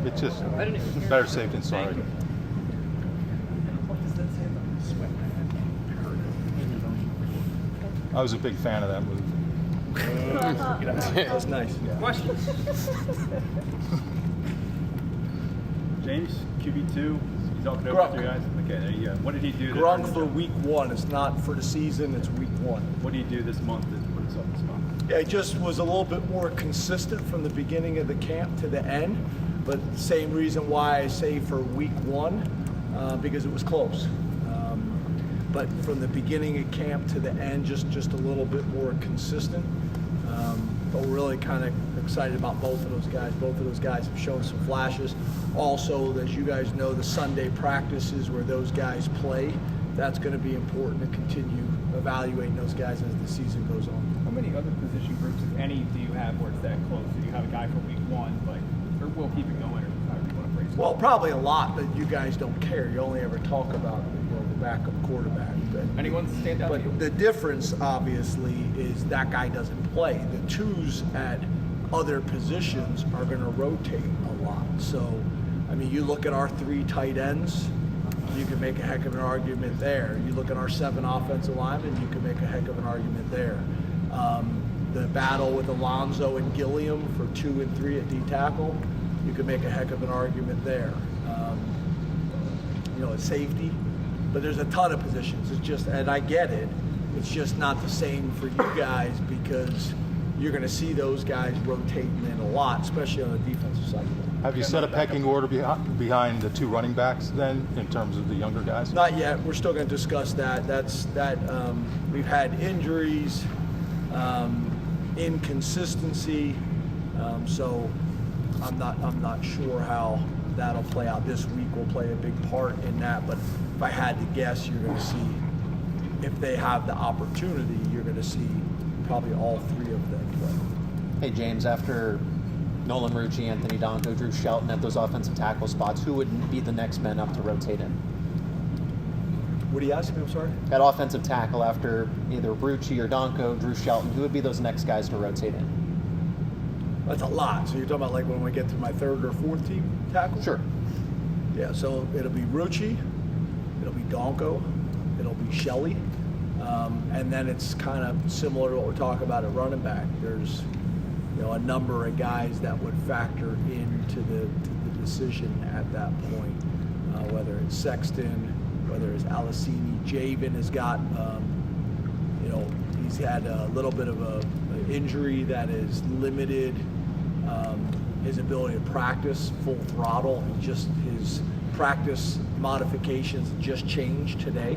It's just better safe than sorry. I was a big fan of that movie. That was nice. Yeah. Questions? James, QB2, he's all connected with you guys. Okay, there you go. What did he do? Grunk for week 1. It's not for the season. It's week 1. What did he do this month to put us up this month? Yeah, it just was a little bit more consistent from the beginning of the camp to the end. But same reason why I say for week 1, because it was close. But from the beginning of camp to the end, just a little bit more consistent. But we're really kind of excited about both of those guys. Both of those guys have shown some flashes. Also, as you guys know, the Sunday practices where those guys play, that's going to be important to continue evaluating those guys as the season goes on. How many other position groups, if any, do you have where it's that close? Do you have a guy for week 1, but or we'll keep it going, or however you want to phrase it? Well, probably a lot, but you guys don't care. You only ever talk about the backup quarterback. Anyone stand out to you? But the difference, obviously, is that guy doesn't play. The twos at other positions are going to rotate a lot. So, I mean, you look at our 3 tight ends, you can make a heck of an argument there. You look at our 7 offensive linemen, you can make a heck of an argument there. The battle with Alonzo and Gilliam for 2 and 3 at D tackle, you can make a heck of an argument there. At safety, but there's a ton of positions. It's just, and I get it, it's just not the same for you guys because you're going to see those guys rotating in a lot, especially on the defensive side. Have you set a pecking order behind the 2 running backs then, in terms of the younger guys? Not yet. We're still going to discuss that. We've had injuries, inconsistency, so I'm not sure how that'll play out. This week will play a big part in that, but if I had to guess, you're going to see, if they have the opportunity, you're going to see probably all 3 of them play. Hey James, after Nolan Rucci, Anthony Donko, Drew Shelton at those offensive tackle spots, who would be the next men up to rotate in? What are you asking me? I'm sorry? At offensive tackle, after either Rucci or Donko, Drew Shelton, who would be those next guys to rotate in? That's a lot. So you're talking about like when we get to my 3rd or 4th team tackle? Sure. Yeah, so it'll be Rucci, it'll be Donko, it'll be Shelley, and then it's kind of similar to what we're talking about at running back. There's a number of guys that would factor into the decision at that point, whether it's Sexton, whether it's Alicini. Javen has got, he's had a little bit of an injury that has limited his ability to practice full throttle. His practice modifications just changed today.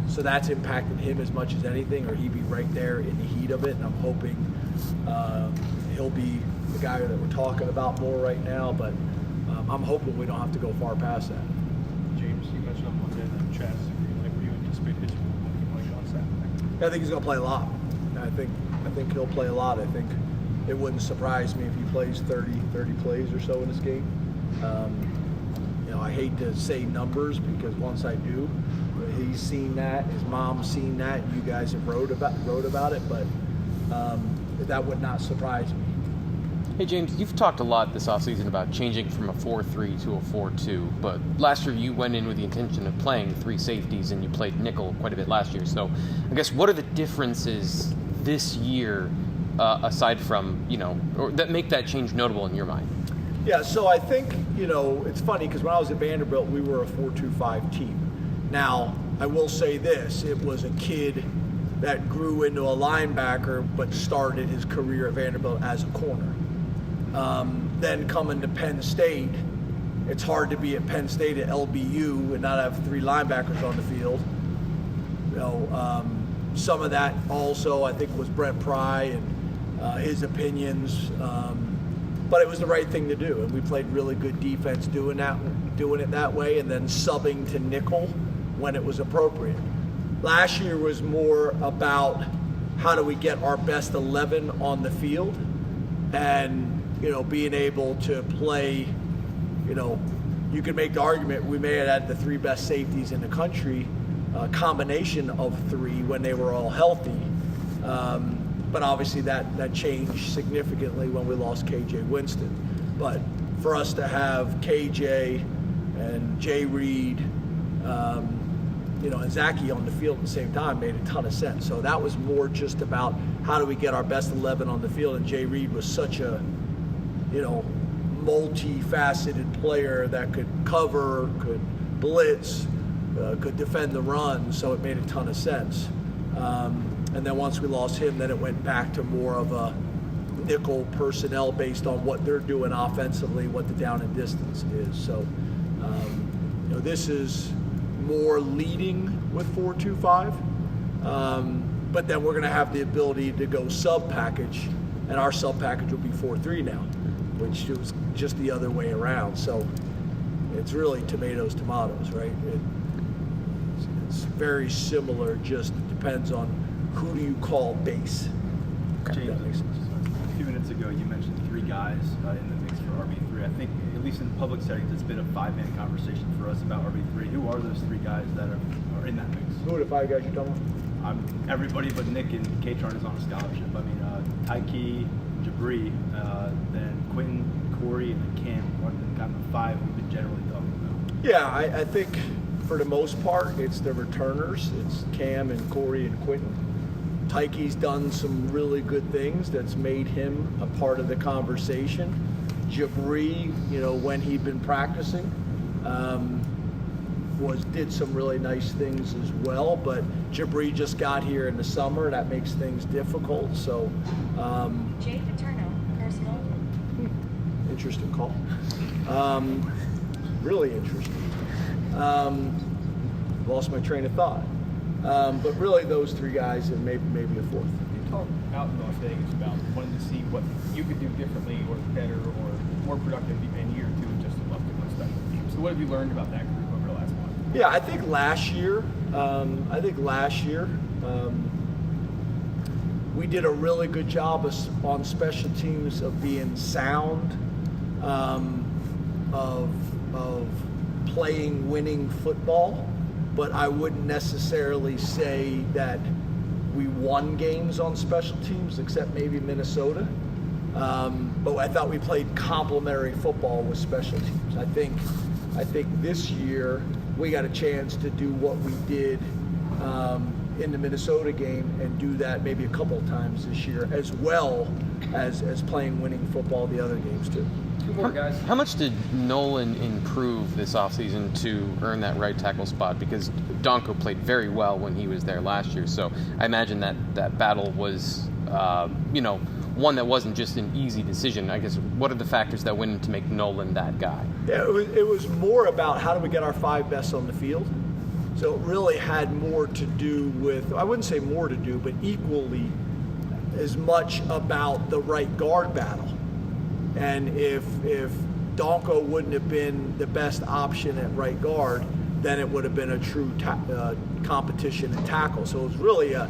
So that's impacted him as much as anything, or he'd be right there in the heat of it. And I'm hoping he'll be the guy that we're talking about more right now, but I'm hoping we don't have to go far past that. James, you mentioned on Monday that chest. Were you anticipate pitching like on Saturday? I think he's going to play a lot. I think he'll play a lot. I think it wouldn't surprise me if he plays 30 plays or so in this game. I hate to say numbers because once I do, he's seen that, his mom's seen that, you guys have wrote about it, but that would not surprise me. Hey James, you've talked a lot this offseason about changing from a 4-3 to a 4-2, but last year you went in with the intention of playing 3 safeties and you played nickel quite a bit last year. So I guess what are the differences this year aside from, or that make that change notable in your mind? Yeah, so I think, it's funny because when I was at Vanderbilt, we were a 4-2-5 team. Now, I will say this, it was a kid that grew into a linebacker but started his career at Vanderbilt as a corner. Then coming to Penn State, it's hard to be at Penn State at LBU and not have 3 linebackers on the field. Some of that also I think was Brent Pry and his opinions, but it was the right thing to do, and we played really good defense doing it that way, and then subbing to nickel when it was appropriate. Last year was more about how do we get our best 11 on the field, and being able to play. You could make the argument we may have had the 3 best safeties in the country, a combination of 3 when they were all healthy. But obviously that changed significantly when we lost KJ Winston. But for us to have KJ and Jay Reed, and Zachy on the field at the same time made a ton of sense. So that was more just about how do we get our best 11 on the field, and Jay Reed was such a, multifaceted player that could cover, could blitz, could defend the run, so it made a ton of sense. And then once we lost him, then it went back to more of a nickel personnel based on what they're doing offensively, what the down and distance is. So, this is more leading with 4-2-5, but then we're going to have the ability to go sub package, and our sub package will be 4-3 now, which was just the other way around. So it's really tomatoes, right? It's very similar, just depends on who do you call base. James, That makes sense. a few minutes ago you mentioned 3 guys in the mix for RB3. I think, at least in public settings, it's been a 5-man conversation for us about RB3. Who are those 3 guys that are in that mix? Who are the 5 guys you're talking about? Everybody but Nick and Katron is on a scholarship. I mean, Tyke, Jabri, then Quentin, Corey, and then Cam are kind of the 5 we've been generally talking about. Yeah, I think for the most part, it's the returners. It's Cam and Corey and Quentin. Tyke's done some really good things that's made him a part of the conversation. Jabri, when he'd been practicing, did some really nice things as well. But Jabri just got here in the summer. That makes things difficult. So, Jay Paterno, personal. Interesting call. Really interesting. Lost my train of thought. But really, those 3 guys and maybe a 4th. You talked out in Las Vegas about wanting to see what you could do differently or better or more productive in year 2 just to love to go special teams. So what have you learned about that group over the last month? Yeah, I think last year, we did a really good job on special teams of being sound, of playing winning football. But I wouldn't necessarily say that we won games on special teams, except maybe Minnesota. But I thought we played complementary football with special teams. I think this year we got a chance to do what we did in the Minnesota game and do that maybe a couple of times this year, as well as playing winning football the other games too. 2 more guys. How much did Nolan improve this offseason to earn that right tackle spot? Because Donko played very well when he was there last year, so I imagine that battle was, one that wasn't just an easy decision. I guess, what are the factors that went into make Nolan that guy? Yeah, it was more about how do we get our 5 best on the field. So it really had more to do with, I wouldn't say more to do, but equally as much about the right guard battle. And if Donko wouldn't have been the best option at right guard, then it would have been a true competition in tackle. So it was really a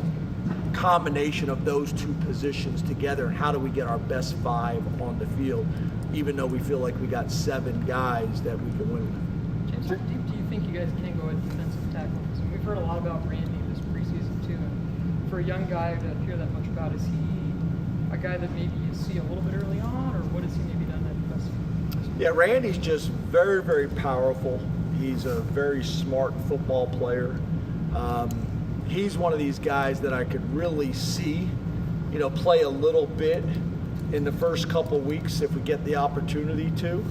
combination of those 2 positions together, and how do we get our best 5 on the field, even though we feel like we got 7 guys that we can win with. James, how deep do you think you guys can go at defensive tackle? So we've heard a lot about Randy this preseason too, and for a young guy to hear that much about, is he a guy that maybe you see a little bit early on, or what has he maybe done that impressive? Yeah, Randy's just very, very powerful. He's a very smart football player. He's one of these guys that I could really see, play a little bit in the first couple weeks if we get the opportunity to,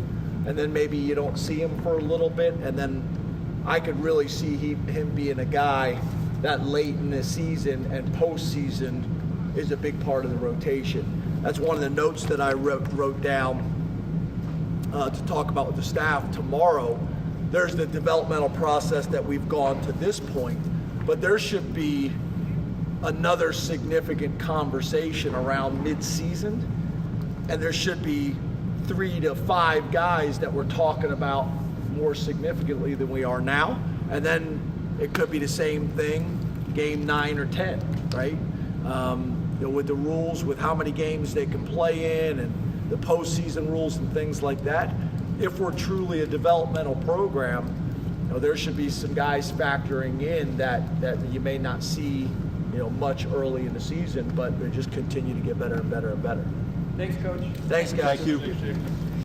and then maybe you don't see him for a little bit, and then I could really see him being a guy that late in the season and postseason is a big part of the rotation. That's one of the notes that I wrote down to talk about with the staff tomorrow. There's the developmental process that we've gone to this point, but there should be another significant conversation around mid-season, and there should be 3 to 5 guys that we're talking about more significantly than we are now, and then it could be the same thing game 9 or 10, right? With the rules, with how many games they can play in, and the postseason rules and things like that. If we're truly a developmental program, there should be some guys factoring in that you may not see, much early in the season, but they just continue to get better and better and better. Thanks, Coach. Thanks, guys. Thank you. Thanks, Jake.